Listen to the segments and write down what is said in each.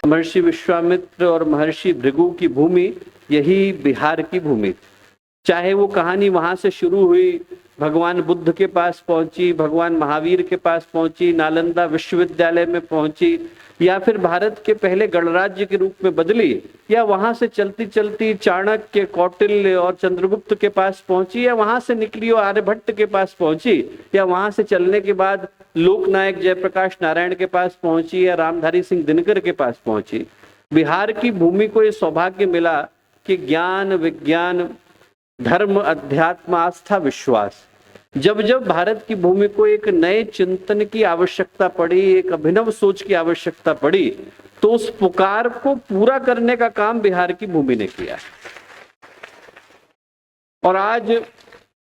महर्षि विश्वामित्र और महर्षि भृगु की भूमि यही बिहार की भूमि। चाहे वो कहानी वहां से शुरू हुई, भगवान बुद्ध के पास पहुंची, भगवान महावीर के पास पहुंची, नालंदा विश्वविद्यालय में पहुंची, या फिर भारत के पहले गणराज्य के रूप में बदली, या वहां से चलती चलती चाणक्य, कौटिल्य और चंद्रगुप्त के पास पहुंची, या वहां से निकली और आर्यभट्ट के पास पहुंची, या वहां से चलने के बाद लोकनायक जयप्रकाश नारायण के पास पहुंची, या रामधारी सिंह दिनकर के पास पहुंची। बिहार की भूमि को ये सौभाग्य मिला कि ज्ञान, विज्ञान, धर्म, अध्यात्म, आस्था, विश्वास, जब जब भारत की भूमि को एक नए चिंतन की आवश्यकता पड़ी, एक अभिनव सोच की आवश्यकता पड़ी, तो उस पुकार को पूरा करने का काम बिहार की भूमि ने किया। और आज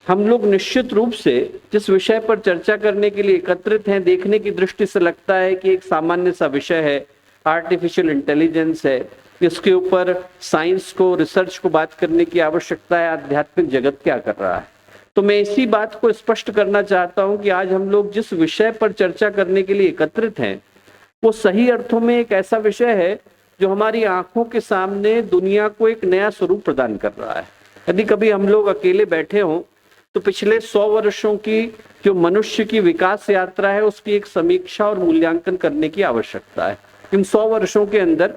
हम लोग निश्चित रूप से जिस विषय पर चर्चा करने के लिए एकत्रित हैं, देखने की दृष्टि से लगता है कि एक सामान्य सा विषय है, आर्टिफिशियल इंटेलिजेंस है, इसके ऊपर साइंस को, रिसर्च को बात करने की आवश्यकता है, आध्यात्मिक जगत क्या कर रहा है। तो मैं इसी बात को स्पष्ट करना चाहता हूं कि आज हम लोग जिस विषय पर चर्चा करने के लिए एकत्रित हैं, वो सही अर्थों में एक ऐसा विषय है जो हमारी आंखों के सामने दुनिया को एक नया स्वरूप प्रदान कर रहा है। यदि कभी हम लोग अकेले बैठे हों तो पिछले 100 वर्षों की जो मनुष्य की विकास यात्रा है, उसकी एक समीक्षा और मूल्यांकन करने की आवश्यकता है। इन 100 वर्षों के अंदर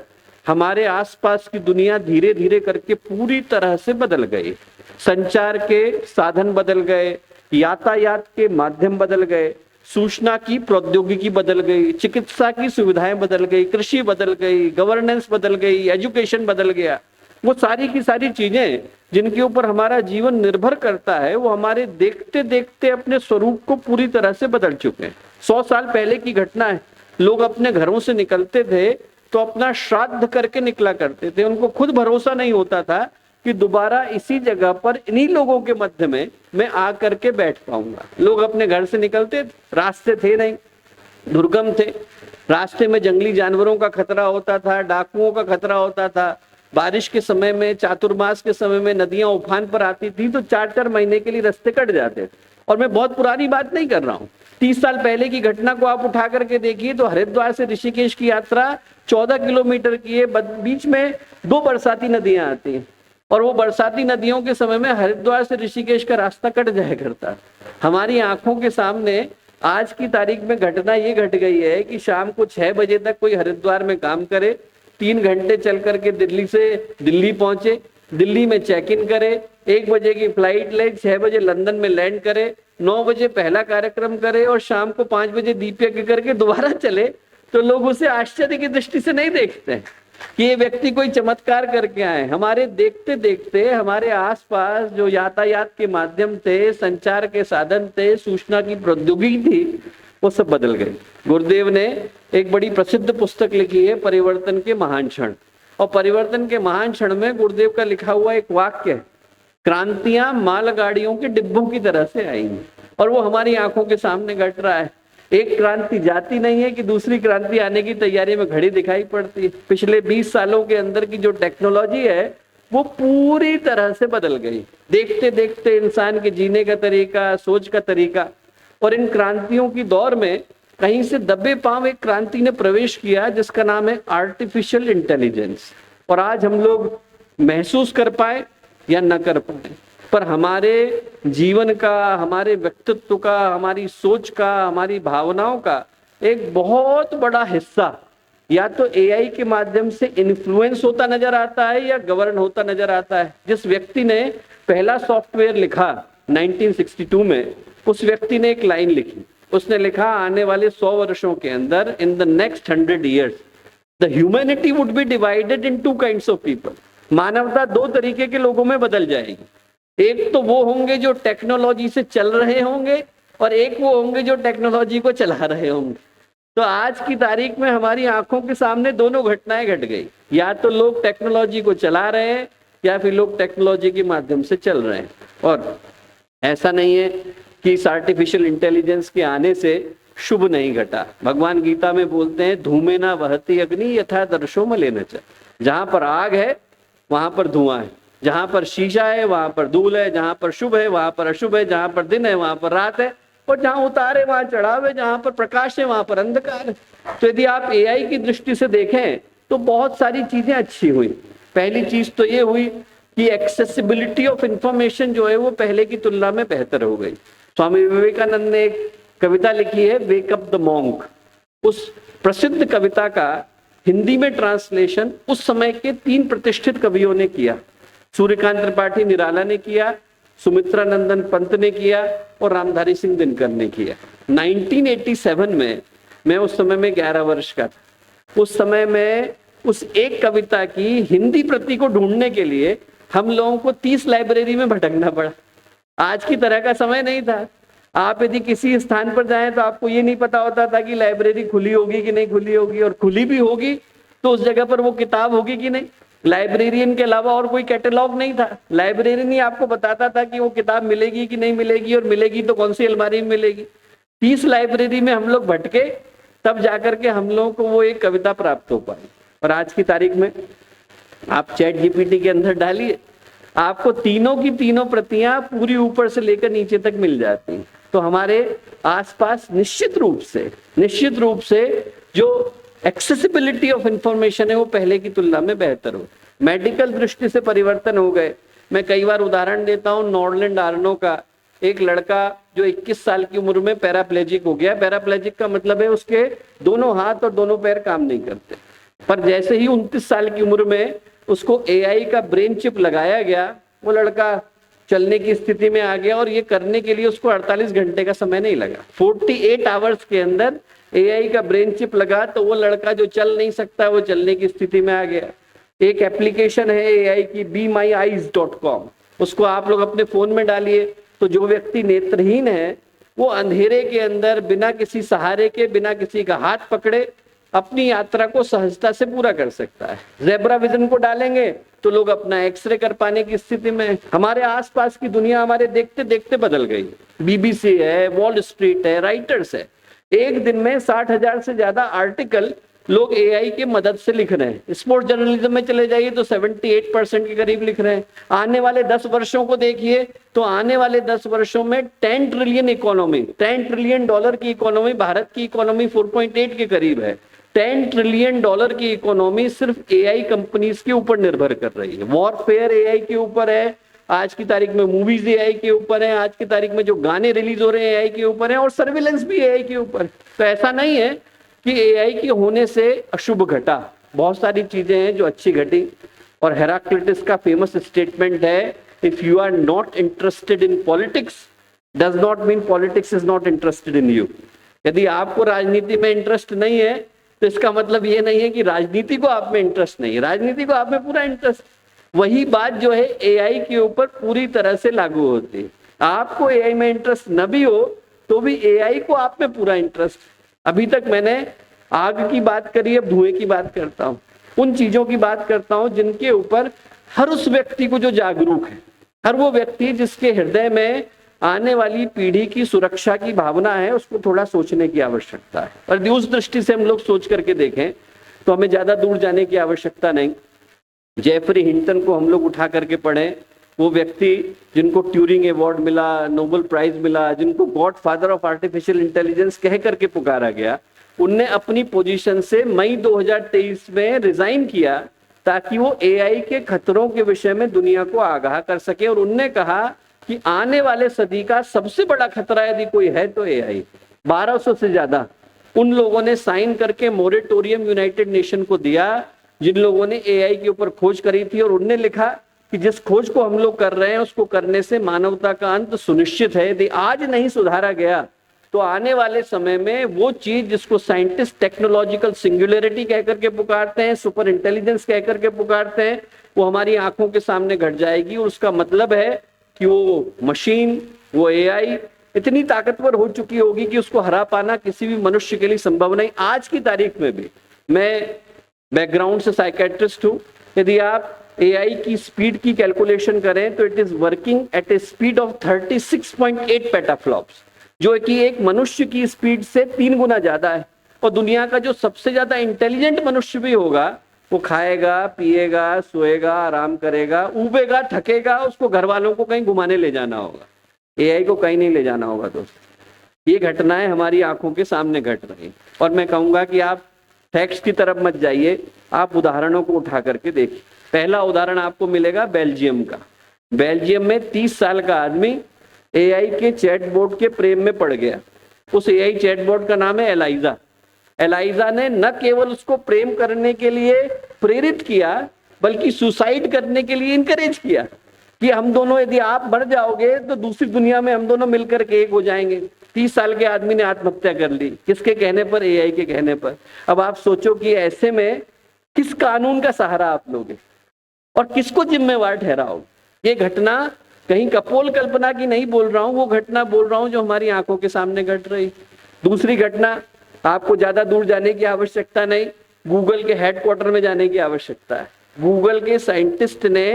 हमारे आसपास की दुनिया धीरे धीरे करके पूरी तरह से बदल गई। संचार के साधन बदल गए, यातायात के माध्यम बदल गए, सूचना की प्रौद्योगिकी बदल गई, चिकित्सा की सुविधाएं बदल गई, कृषि बदल गई, गवर्नेंस बदल गई, एजुकेशन बदल गया। वो सारी की सारी चीजें जिनके ऊपर हमारा जीवन निर्भर करता है, वो हमारे देखते देखते अपने स्वरूप को पूरी तरह से बदल चुके हैं। 100 साल पहले की घटना है। लोग अपने घरों से निकलते थे तो अपना श्राद्ध करके निकला करते थे। उनको खुद भरोसा नहीं होता था कि दोबारा इसी जगह पर इन्हीं लोगों के मध्य में मैं आ करके बैठ पाऊंगा। लोग अपने घर से निकलते, रास्ते थे नहीं, दुर्गम थे, रास्ते में जंगली जानवरों का खतरा होता था, डाकुओं का खतरा होता था। बारिश के समय में, चातुर्मास के समय में नदियां उफान पर आती थी तो 4-4 महीने के लिए रास्ते कट जाते थे। और मैं बहुत पुरानी बात नहीं कर रहा हूँ, 30 साल पहले की घटना को आप उठा करके देखिए तो हरिद्वार से ऋषिकेश की यात्रा 14 किलोमीटर की है। बीच में 2 बरसाती नदियां आती हैं और वो बरसाती नदियों के समय में हरिद्वार से ऋषिकेश का रास्ता कट जाया करता। हमारी आंखों के सामने आज की तारीख में घटना ये घट गई है कि शाम को 6 बजे तक कोई हरिद्वार में काम करे, 3 घंटे चल करके दिल्ली से दिल्ली पहुंचे, दिल्ली में चेक इन करे, 1 बजे की फ्लाइट ले, 6 बजे लंदन में लैंड करे, 9 बजे पहला कार्यक्रम करे और शाम को 5 बजे दीप यज्ञ करके दोबारा चले। तो लोग उसे आश्चर्य की दृष्टि से नहीं देखते हैं कि ये व्यक्ति कोई चमत्कार करके आए। हमारे देखते देखते हमारे आसपास जो यातायात के माध्यम थे, संचार के साधन थे, सूचना की प्रौद्योगिकी थी, वो सब बदल गए। गुरुदेव ने एक बड़ी प्रसिद्ध पुस्तक लिखी है, परिवर्तन के महान क्षण। और परिवर्तन के महान क्षण में गुरुदेव का लिखा हुआ एक वाक्य है, क्रांतियां मालगाड़ियों के डिब्बों की तरह से आएंगी। और वो हमारी आंखों के सामने घट रहा है। एक क्रांति जाती नहीं है कि दूसरी क्रांति आने की तैयारी में खड़ी दिखाई पड़ती है। पिछले 20 सालों के अंदर की जो टेक्नोलॉजी है वो पूरी तरह से बदल गई। देखते देखते इंसान के जीने का तरीका, सोच का तरीका। और इन क्रांतियों की दौर में कहीं से दबे पांव एक क्रांति ने प्रवेश किया जिसका नाम है आर्टिफिशियल इंटेलिजेंस। और आज हम लोग महसूस कर पाए या न कर पाए, पर हमारे जीवन का, हमारे व्यक्तित्व का, हमारी सोच का, हमारी भावनाओं का एक बहुत बड़ा हिस्सा या तो एआई के माध्यम से इन्फ्लुएंस होता नजर आता है या गवर्न होता नजर आता है। जिस व्यक्ति ने पहला सॉफ्टवेयर लिखा 1962 में, उस व्यक्ति ने एक लाइन लिखी। उसने लिखा, आने वाले 100 वर्षों के अंदर, in the next 100 years, the humanity would be divided in 2 kinds of people। मानवता 2 तरीके के लोगों में बदल जाएगी। एक तो वो होंगे जो टेक्नोलॉजी से चल रहे होंगे और एक वो होंगे जो टेक्नोलॉजी को चला रहे होंगे। तो आज की तारीख में हमारी आंखों के सामने दोनों घटनाएं घट गई। या तो लोग टेक्नोलॉजी को चला रहे हैं या फिर लोग टेक्नोलॉजी के माध्यम से चल रहे हैं। और ऐसा नहीं है कि इस आर्टिफिशियल इंटेलिजेंस के आने से शुभ नहीं घटा। भगवान गीता में बोलते हैं, धूमे ना वहती अग्नि यथा दर्शो मलेन च। जहां पर आग है वहां पर धुआं है, जहां पर शीशा है वहां पर धूल है, जहां पर शुभ है वहां पर अशुभ है, जहां पर दिन है वहां पर रात है, और जहां उतार है वहां चढ़ाव है, जहां पर प्रकाश है वहां पर अंधकार है। तो यदि आप एआई की दृष्टि से देखें तो बहुत सारी चीजें अच्छी हुई। पहली चीज तो ये हुई कि एक्सेसिबिलिटी ऑफ इंफॉर्मेशन जो है वो पहले की तुलना में बेहतर हो गई। स्वामी विवेकानंद ने एक कविता लिखी है, वेक अप द मॉन्क। उस प्रसिद्ध कविता का हिंदी में ट्रांसलेशन उस समय के 3 प्रतिष्ठित कवियों ने किया। सूर्यकांत त्रिपाठी निराला ने किया, सुमित्रा नंदन पंत ने किया और रामधारी सिंह दिनकर ने किया। 1987 में, मैं उस समय में 11 वर्ष का था, उस समय में उस एक कविता की हिंदी प्रति को ढूंढने के लिए हम लोगों को 30 लाइब्रेरी में भटकना पड़ा। आज की तरह का समय नहीं था। आप यदि किसी स्थान पर जाएं तो आपको ये नहीं पता होता था कि लाइब्रेरी खुली होगी कि नहीं खुली होगी, और खुली भी होगी तो उस जगह पर वो किताब होगी कि नहीं। लाइब्रेरियन के अलावा और कोई कैटलॉग नहीं था। लाइब्रेरियन ही आपको बताता था कि वो किताब मिलेगी कि नहीं मिलेगी, और मिलेगी तो कौन सी अलमारी में मिलेगी। 30 लाइब्रेरी में हम लोग भटके, तब जाकर के हम लोगों को वो एक कविता प्राप्त हो पाई। और आज की तारीख में आप चैट जीपीटी के अंदर डालिए, आपको तीनों की तीनों प्रतियां पूरी ऊपर से लेकर नीचे तक मिल जाती हैं। तो हमारे आसपास निश्चित रूप से जो एक्सेसिबिलिटी ऑफ इंफॉर्मेशन है वो पहले की तुलना में बेहतर हो। मेडिकल दृष्टि से परिवर्तन हो गए। मैं कई बार उदाहरण देता हूँ नॉर्लैंड आर्नो का, एक लड़का जो 21 साल की उम्र में पैराप्लेजिक हो गया। पैराप्लेजिक का मतलब है उसके दोनों हाथ और दोनों पैर काम नहीं करते, पर जैसे ही 29 साल की उम्र में उसको एआई का ब्रेन चिप लगाया गया, वो लड़का चलने की स्थिति में आ गया। और ये करने के लिए उसको 48 घंटे का समय नहीं लगा, 48 आवर्स के अंदर एआई का ब्रेन चिप लगा तो वो लड़का जो चल नहीं सकता वो चलने की स्थिति में आ गया। एक एप्लीकेशन है एआई की BeMyEyes.com, उसको आप लोग अपने फोन में डालिए तो जो व्यक्ति नेत्रहीन है वो अंधेरे के अंदर बिना किसी सहारे के, बिना किसी का हाथ पकड़े अपनी यात्रा को सहजता से पूरा कर सकता है। ज़ेब्रा विजन को डालेंगे तो लोग अपना एक्सरे कर पाने की स्थिति में। हमारे आसपास की दुनिया हमारे देखते देखते बदल गई। बीबीसी है, वॉल स्ट्रीट है, राइटर्स है, एक दिन में 60,000 से ज्यादा आर्टिकल लोग एआई के मदद से लिख रहे हैं। स्पोर्ट्स जर्नलिज्म में चले जाइए तो 78% के करीब लिख रहे हैं। आने वाले 10 वर्षों को देखिए तो आने वाले 10 वर्षों में 10 ट्रिलियन इकोनॉमी, $10 ट्रिलियन की इकोनॉमी, भारत की इकोनॉमी 4.8 के करीब है। $10 ट्रिलियन की इकोनॉमी सिर्फ एआई कंपनीज के ऊपर निर्भर कर रही है। वॉरफेयर एआई के ऊपर है, आज की तारीख में मूवीज एआई के ऊपर है, आज की तारीख में जो गाने रिलीज हो रहे हैं एआई के ऊपर है, और सर्विलेंस भी एआई के ऊपर है। तो ऐसा नहीं है कि एआई के होने से अशुभ घटा, बहुत सारी चीजें हैं जो अच्छी घटी। और हेराक्लिटस का फेमस स्टेटमेंट है, if you are not interested in politics does not mean politics is not interested in you. यदि आपको राजनीति में इंटरेस्ट नहीं है तो इसका मतलब ये नहीं है कि राजनीति को आप में इंटरेस्ट नहीं है, राजनीति को आप में पूरा इंटरेस्ट। वही बात जो है एआई के ऊपर पूरी तरह से लागू होती है। आपको एआई में इंटरेस्ट न भी हो तो भी एआई को आप में पूरा इंटरेस्ट। अभी तक मैंने आग की बात करी, अब धुएं की बात करता हूँ, उन चीजों की बात करता हूँ जिनके ऊपर हर उस व्यक्ति को जो जागरूक है, हर वो व्यक्ति जिसके हृदय में आने वाली पीढ़ी की सुरक्षा की भावना है, उसको थोड़ा सोचने की आवश्यकता है। और उस दृष्टि से हम लोग सोच करके देखें तो हमें ज्यादा दूर जाने की आवश्यकता नहीं। जेफरी हिंटन को हम लोग उठा करके पढ़ें, वो व्यक्ति जिनको ट्यूरिंग अवार्ड मिला, नोबेल प्राइज मिला, जिनको God father of artificial intelligence कह करके पुकारा गया, उनने अपनी पोजीशन से मई 2023 में रिजाइन किया ताकि वो एआई के खतरों के विषय में दुनिया को आगाह कर सके। और उनने कहा कि आने वाले सदी का सबसे बड़ा खतरा यदि कोई है तो एआई। 1200 से ज्यादा उन लोगों ने साइन करके मोरेटोरियम यूनाइटेड नेशन को दिया जिन लोगों ने एआई के ऊपर खोज करी थी। और उनने लिखा कि जिस खोज को हम लोग कर रहे हैं उसको करने से मानवता का अंत सुनिश्चित है। यदि आज नहीं सुधारा गया तो आने वाले समय में वो चीज जिसको साइंटिस्ट टेक्नोलॉजिकल सिंगुलरिटी कह करके पुकारते हैं, सुपर इंटेलिजेंस कह करके पुकारते हैं, वो हमारी आंखों के सामने घट जाएगी। और उसका मतलब है कि वो मशीन, वो एआई इतनी ताकतवर हो चुकी होगी कि उसको हरा पाना किसी भी मनुष्य के लिए संभव नहीं। आज की तारीख में भी, मैं बैकग्राउंड से साइकेट्रिस्ट हूं, यदि आप एआई की स्पीड की कैलकुलेशन करें तो it is working at A speed of 36.8 petaflops, जो कि एक मनुष्य की स्पीड से 3 गुना ज्यादा है। और दुनिया का जो सबसे ज्यादा इंटेलिजेंट मनुष्य भी होगा वो खाएगा, पिएगा, सोएगा, आराम करेगा, उबेगा, थकेगा, उसको घर वालों को कहीं घुमाने ले जाना होगा, एआई को कहीं नहीं ले जाना होगा। दोस्तों, ये घटनाएं हमारी आंखों के सामने घट रही। और मैं कहूंगा कि आप फैक्ट्स की तरफ मत जाइए, आप उदाहरणों को उठा करके देखिए। पहला उदाहरण आपको मिलेगा बेल्जियम का। बेल्जियम में 30 साल का आदमी एआई के चैटबॉट के प्रेम में पड़ गया। उस एआई चैटबॉट का नाम है एलाइजा। एलाइजा ने न केवल उसको प्रेम करने के लिए प्रेरित किया, बल्कि सुसाइड करने के लिए इनकरेज किया कि हम दोनों, यदि आप मर जाओगे तो दूसरी दुनिया में हम दोनों मिलकर के एक हो जाएंगे। 30 साल के आदमी ने आत्महत्या कर ली, किसके कहने पर? एआई के कहने पर। अब आप सोचो कि ऐसे में किस कानून का सहारा आप लोगे और किसको जिम्मेवार ठहराओगे? ये घटना कहीं कपोल कल्पना की नहीं बोल रहा हूं, वो घटना बोल रहा हूं जो हमारी आंखों के सामने घट रही। दूसरी घटना, आपको ज्यादा दूर जाने की आवश्यकता नहीं, गूगल के हेडक्वार्टर में जाने की आवश्यकता है। गूगल के साइंटिस्ट ने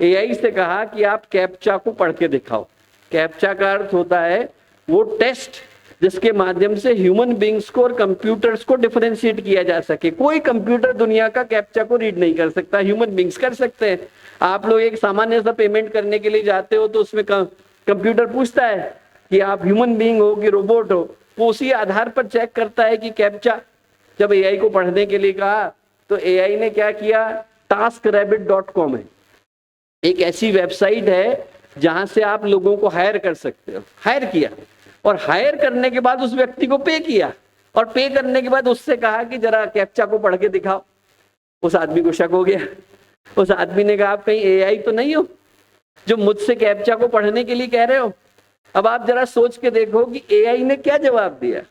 एआई से कहा कि आप कैप्चा को पढ़ के दिखाओ। कैप्चा का अर्थ होता है वो टेस्ट जिसके माध्यम से ह्यूमन बींग्स को और कंप्यूटर्स को डिफरेंशिएट किया जा सके। कोई कंप्यूटर दुनिया का कैप्चा को रीड नहीं कर सकता, ह्यूमन बींग्स कर सकते हैं। आप लोग एक सामान्य सा पेमेंट करने के लिए जाते हो तो उसमें कंप्यूटर पूछता है कि आप ह्यूमन बींग हो कि रोबोट हो, वो उसी आधार पर चेक करता है कि कैप्चा। जब एआई को पढ़ने के लिए कहा तो एआई ने क्या किया? taskrabbit.com है, एक ऐसी वेबसाइट है जहां से आप लोगों को हायर कर सकते हो। हायर किया और हायर करने के बाद उस व्यक्ति को पे किया और पे करने के बाद उससे कहा कि जरा कैप्चा को पढ़ के दिखाओ। उस आदमी को शक हो गया। उस आदमी ने कहा आप कहीं एआई तो नहीं हो जो मुझसे कैप्चा को पढ़ने के लिए कह रहे हो? अब आप जरा सोच के देखो कि एआई ने क्या जवाब दिया।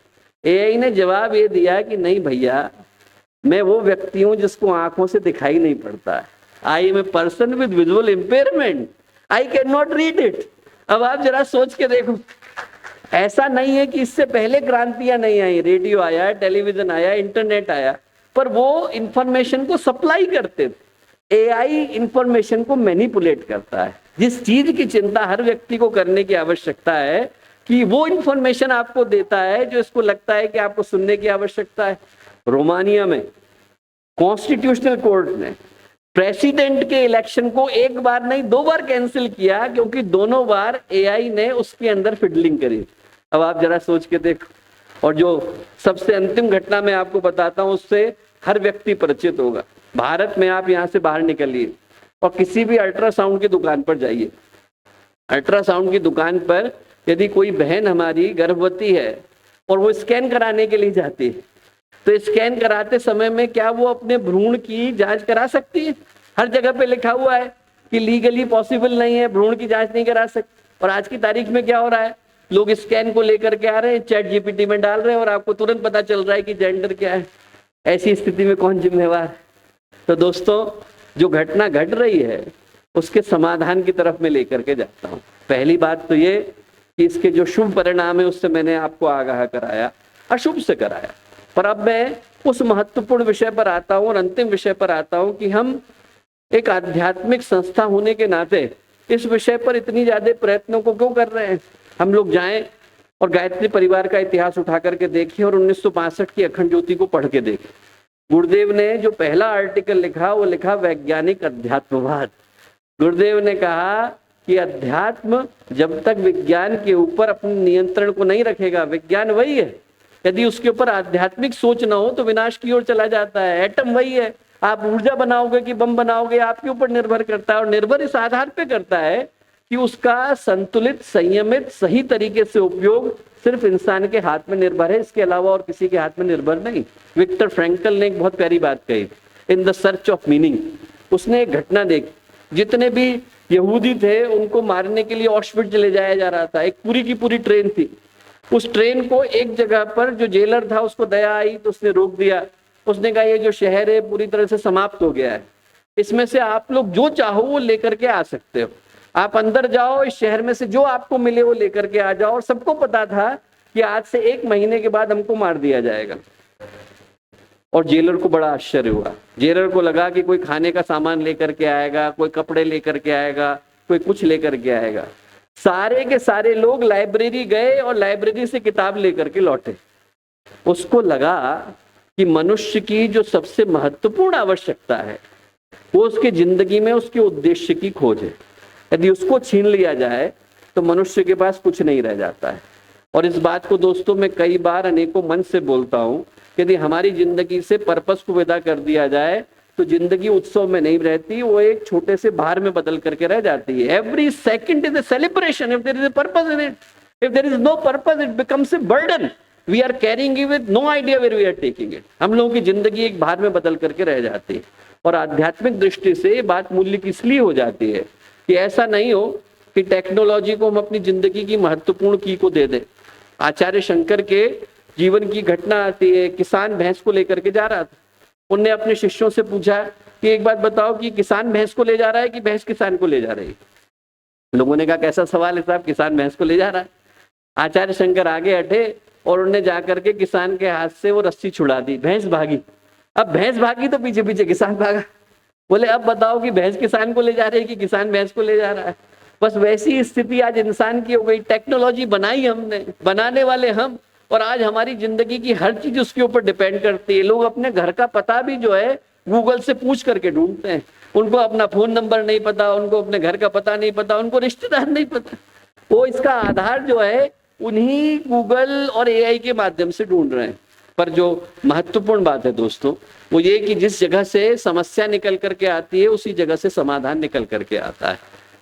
एआई ने जवाब ये दिया कि नहीं भैया, मैं वो व्यक्ति हूं जिसको आंखों से दिखाई नहीं पड़ता है। I am a person with visual impairment, I can not read it. अब आप जरा सोच के देखो, ऐसा नहीं है कि इससे पहले क्रांतियां नहीं आई, रेडियो आया, टेलीविजन आया, इंटरनेट आया, पर वो इंफॉर्मेशन को सप्लाई करते थे। एआई इंफॉर्मेशन को मैनिपुलेट करता है। जिस चीज की चिंता हर व्यक्ति को करने की आवश्यकता है कि वो इंफॉर्मेशन आपको देता है जो इसको लगता है कि आपको सुनने की आवश्यकता है। रोमानिया में कॉन्स्टिट्यूशनल कोर्ट ने प्रेसिडेंट के इलेक्शन को एक बार नहीं 2 बार कैंसिल किया क्योंकि दोनों बार एआई ने उसके अंदर फिडलिंग करी। अब आप जरा सोच के देखो। और जो सबसे अंतिम घटना मैं आपको बताता हूं उससे हर व्यक्ति परिचित होगा। भारत में आप यहां से बाहर निकलिए और किसी भी अल्ट्रासाउंड की दुकान पर जाइए। अल्ट्रासाउंड की दुकान पर यदि कोई बहन हमारी गर्भवती है और वो स्कैन कराने के लिए जाती है तो स्कैन कराते समय में क्या वो अपने भ्रूण की जांच करा सकती है? हर जगह पे लिखा हुआ है कि लीगली पॉसिबल नहीं है, भ्रूण की जांच नहीं करा सकते। और आज की तारीख में क्या हो रहा है? लोग स्कैन को लेकर के आ रहे हैं, चैट जीपीटी में डाल रहे हैं और आपको तुरंत पता चल रहा है कि जेंडर क्या है। ऐसी स्थिति में कौन जिम्मेवार है? तो दोस्तों, जो घटना घट रही है उसके समाधान की तरफ मैं लेकर के जाता हूँ। पहली बात तो ये कि इसके जो शुभ परिणाम है उससे मैंने आपको आगाह कराया, अशुभ से कराया। पर अब मैं उस महत्वपूर्ण विषय पर आता हूं और अंतिम विषय पर आता हूं कि हम एक आध्यात्मिक संस्था होने के नाते इस विषय पर इतनी ज्यादा प्रयत्नों को क्यों कर रहे हैं। हम लोग जाएं और गायत्री परिवार का इतिहास उठा करके देखें और 1965 की अखंड ज्योति को पढ़ के देखें। गुरुदेव ने जो पहला आर्टिकल लिखा वो लिखा वैज्ञानिक अध्यात्मवाद। गुरुदेव ने कहा कि अध्यात्म जब तक विज्ञान के ऊपर अपने नियंत्रण को नहीं रखेगा, विज्ञान वही है, यदि उसके ऊपर आध्यात्मिक सोच ना हो तो विनाश की ओर चला जाता है। एटम वही है, आप ऊर्जा बनाओगे कि बम बनाओगे आपके ऊपर निर्भर करता है। और निर्भर इस आधार पे करता है कि उसका संतुलित, संयमित, सही तरीके से उपयोग सिर्फ इंसान के हाथ में निर्भर है, इसके अलावा और किसी के हाथ में निर्भर नहीं। विक्टर फ्रैंकल ने एक बहुत प्यारी बात कही, in the search of meaning. उसने एक घटना देखी, जितने भी यहूदी थे उनको मारने के लिए ऑश्विट्ज ले जाया जा रहा था। एक पूरी की पूरी ट्रेन थी। उस ट्रेन को एक जगह पर जो जेलर था उसको दया आई तो उसने रोक दिया। उसने कहा ये जो शहर है पूरी तरह से समाप्त हो गया है, इसमें से आप लोग जो चाहो वो लेकर के आ सकते हो। आप अंदर जाओ, इस शहर में से जो आपको मिले वो लेकर के आ जाओ। और सबको पता था कि आज से 1 महीने के बाद हमको मार दिया जाएगा। और जेलर को बड़ा आश्चर्य हुआ। जेलर को लगा कि कोई खाने का सामान लेकर के आएगा, कोई कपड़े लेकर के आएगा, कोई कुछ लेकर के आएगा। सारे के सारे लोग लाइब्रेरी गए और लाइब्रेरी से किताब लेकर के लौटे। उसको लगा कि मनुष्य की जो सबसे महत्वपूर्ण आवश्यकता है वो उसकी जिंदगी में उसके उद्देश्य की खोज है। यदि उसको छीन लिया जाए तो मनुष्य के पास कुछ नहीं रह जाता है। और इस बात को दोस्तों मैं कई बार अनेकों मन से बोलता हूं कि यदि हमारी जिंदगी से पर्पस को विदा कर दिया जाए तो जिंदगी उत्सव में नहीं रहती, वो एक छोटे से भार में बदल करके रह जाती है। Every second is a celebration if there is a purpose in it. If there is no purpose it becomes a burden. We are carrying it with no idea where we are taking it. हम लोगों की जिंदगी एक भार में बदल करके रह जाती है। और आध्यात्मिक दृष्टि से ये बात मूल्य की इसलिए हो जाती है कि ऐसा नहीं हो कि टेक्नोलॉजी को हम अपनी जिंदगी की महत्वपूर्ण की को दे दें। आचार्य शंकर के जीवन की घटना आती है, किसान भैंस को लेकर के जा रहा था। उनने अपने शिष्यों से पूछा कि एक बात बताओ कि किसान भैंस को ले जा रहा है कि भैंस किसान को ले जा रही है? लोगों ने कहा कैसा सवाल है साहब, किसान भैंस को ले जा रहा है। आचार्य शंकर आगे हटे और उन्होंने जाकर के किसान के हाथ से वो रस्सी छुड़ा दी, भैंस भागी। अब भैंस भागी तो पीछे पीछे किसान भागा। बोले अब बताओ कि भैंस किसान को ले जा रही है कि किसान भैंस को ले जा रहा है? बस वैसी स्थिति आज इंसान की हो गई। टेक्नोलॉजी बनाई हमने, बनाने वाले हम, और आज हमारी जिंदगी की हर चीज उसके ऊपर डिपेंड करती है। लोग अपने घर का पता भी जो है गूगल से पूछ करके ढूंढते हैं। उनको अपना फोन नंबर नहीं पता, उनको अपने घर का पता नहीं पता, उनको रिश्तेदार नहीं पता। वो इसका आधार जो है उन्हीं गूगल और एआई के माध्यम से ढूंढ रहे हैं। पर जो महत्वपूर्ण बात है दोस्तों वो ये कि जिस जगह से समस्या निकल करके आती है उसी जगह से समाधान निकल करके आता है।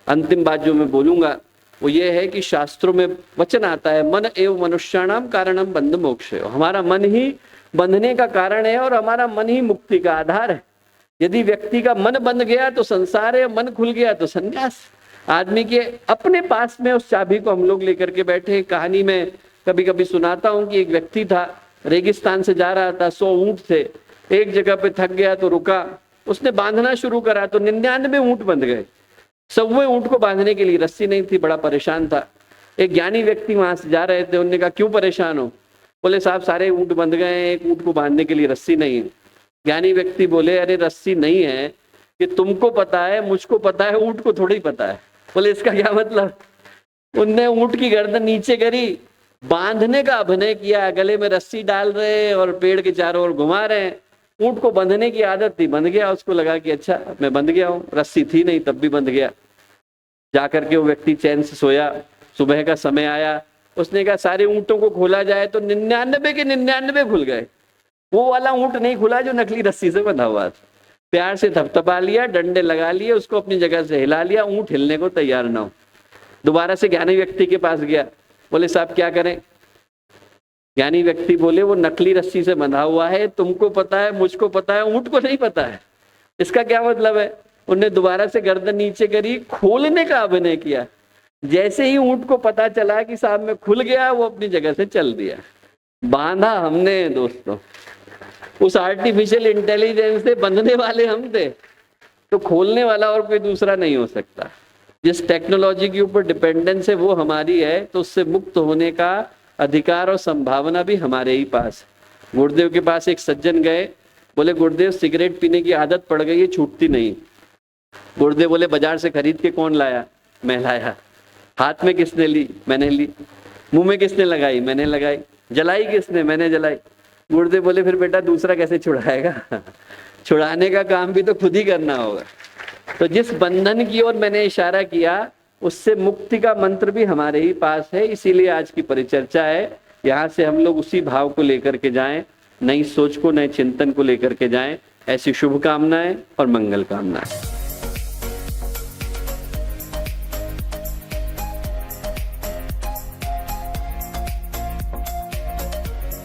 अंतिम बात जो मैं बोलूंगा वो ये है कि शास्त्रों में वचन आता है, मन एवं मनुष्याणाम कारणम बंध मोक्ष। हमारा मन ही बंधने का कारण है और हमारा मन ही मुक्ति का आधार है। यदि व्यक्ति का मन बंध गया तो संसार है, मन खुल गया तो संन्यास। आदमी के अपने पास में उस चाबी को हम लोग लेकर के बैठे। कहानी में कभी कभी सुनाता हूं कि एक व्यक्ति था, रेगिस्तान से जा रहा था, 100 ऊंट थे। एक जगह पे थक गया तो रुका, उसने बांधना शुरू करा तो 99 ऊंट बंध गए। 100वें ऊंट को बांधने के लिए रस्सी नहीं थी, बड़ा परेशान था। एक ज्ञानी व्यक्ति वहां से जा रहे थे, उन्होंने कहा क्यों परेशान हो? बोले साहब सारे ऊंट बंध गए, एक ऊंट को बांधने के लिए रस्सी नहीं है। ज्ञानी व्यक्ति बोले अरे रस्सी नहीं है कि तुमको पता है, मुझको पता है, ऊंट को थोड़ी पता है। बोले इसका क्या मतलब? उनने ऊंट की गर्दन नीचे करी, बांधने का अभिनय किया, गले में रस्सी डाल रहे और पेड़ के चारों ओर घुमा रहे हैं। ऊंट को बंधने की आदत थी, बंध गया। उसको लगा कि अच्छा मैं बंध गया हूँ, रस्सी थी नहीं तब भी बंध गया। जाकर के वो व्यक्ति चैन से सोया। सुबह का समय आया, उसने कहा सारे ऊंटों को खोला जाए तो 99 के 99 खुल गए। वो वाला ऊंट नहीं खुला जो नकली रस्सी से बंधा हुआ था। प्यार से थपथपा लिया, डंडे लगा लिए, उसको अपनी जगह से हिला लिया, ऊंट हिलने को तैयार ना हो। दोबारा से ज्ञानी व्यक्ति के पास गया, बोले साहब क्या करें? ज्ञानी व्यक्ति बोले वो नकली रस्सी से बंधा हुआ है, तुमको पता है, मुझको पता है, ऊंट को नहीं पता है। इसका क्या मतलब है? उन्होंने दोबारा से गर्दन नीचे करी, खोलने का अभिनय किया। जैसे ही ऊंट को पता चला कि साहब में खुल गया, वो अपनी जगह से चल दिया। बांधा हमने दोस्तों, उस आर्टिफिशियल इंटेलिजेंस से बंधने वाले हम थे, तो खोलने वाला और कोई दूसरा नहीं हो सकता। जिस टेक्नोलॉजी के ऊपर डिपेंडेंस है वो हमारी है, तो उससे मुक्त होने का अधिकार और संभावना भी हमारे ही पास। गुरुदेव के पास एक सज्जन गए, बोले गुरुदेव सिगरेट पीने की आदत पड़ गई है, छूटती नहीं। गुरुदेव बोले बाजार से खरीद के कौन लाया? मैं लाया। हाथ में किसने ली? मैंने ली। मुंह में किसने लगाई? मैंने लगाई। जलाई किसने? मैंने जलाई। गुरुदेव बोले फिर बेटा दूसरा कैसे छुड़ाएगा? छुड़ाने का काम भी तो खुद ही करना होगा। तो जिस बंधन की ओर मैंने इशारा किया उससे मुक्ति का मंत्र भी हमारे ही पास है। इसीलिए आज की परिचर्चा है, यहाँ से हम लोग उसी भाव को लेकर के जाएं, नई सोच को, नए चिंतन को लेकर के जाएं। ऐसी शुभकामनाएं और मंगल कामनाएं।